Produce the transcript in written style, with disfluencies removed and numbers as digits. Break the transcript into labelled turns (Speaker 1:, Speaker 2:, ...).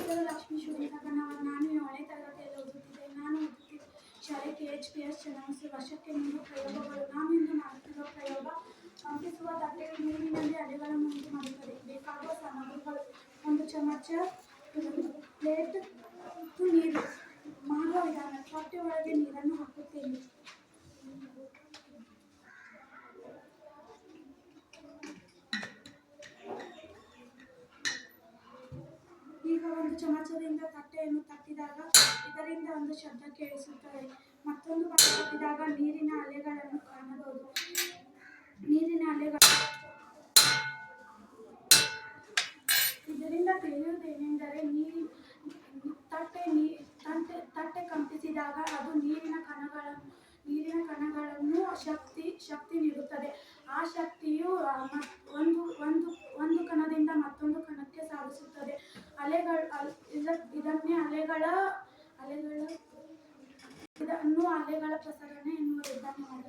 Speaker 1: ಹೆಸರು ಲಕ್ಷ್ಮೀ ಶಿವಲಿಂಗಪ್ಪ. ನಾನು 7ನೇ ತರಗತಿಯಲ್ಲಿ ಓದುತ್ತಿದ್ದೆ. ನಾನು ಓದುತ್ತಿದ್ದ ಶಾಲೆ KHPS ಚನ್ನಬಸವೇಶ್ವರ. ವರ್ಷಕ್ಕೆ 3 ಪ್ರಯೋಗಗಳು. ನಾನು ಇಂದು ಮಾಡುತ್ತಿರುವ ಪ್ರಯೋಗ ಕಂಪಿಸುವ ತಟ್ಟೆಯು ನೀರಿನಲ್ಲಿ ಅಲೆಗಳನ್ನು ಉಂಟು ಮಾಡುತ್ತದೆ. ಬೇಕಾಗುವ ಸಾಮಗ್ರಿಗಳು: 1 ಚಮಚ, ಪ್ಲೇಟ್ ಮತ್ತು ನೀರು. ಮಾಡುವ ವಿಧಾನ: ತಟ್ಟೆ ಒಳಗೆ ನೀರನ್ನು ಹಾಕುತ್ತೇನೆ. ಈಗ 1 ಚಮಚದಿಂದ ತಟ್ಟೆಯನ್ನು ತಟ್ಟಿದಾಗ ಇದರಿಂದ ಒಂದು ಶಬ್ದ ಕೇಳಿಸುತ್ತದೆ. ಮತ್ತೊಂದು ಕಡೆ ತಟ್ಟಿದಾಗ ನೀರಿನ ಅಲೆಗಳನ್ನು ಕಾಣಬಹುದು. ನೀರಿನ ಅಲೆಗಳು. ಇದರಿಂದ ತಿಳಿಯುವುದೇನೆಂದರೆ ತಟ್ಟೆ ಕಂಪಿಸಿದಾಗ ಅದು ನೀರಿನ ಕಣಗಳನ್ನು ಶಕ್ತಿ ನೀಡುತ್ತದೆ. ಆ ಶಕ್ತಿಯು ಒಂದು ಕಣದಿಂದ ಮತ್ತೊಂದು ಕಣಕ್ಕೆ ಸಾಗಿಸುತ್ತದೆ. ಇದನ್ನು ಅಲೆಗಳ ಪ್ರಸರಣ ಎನ್ನುವರು. ಧನ್ಯವಾದ.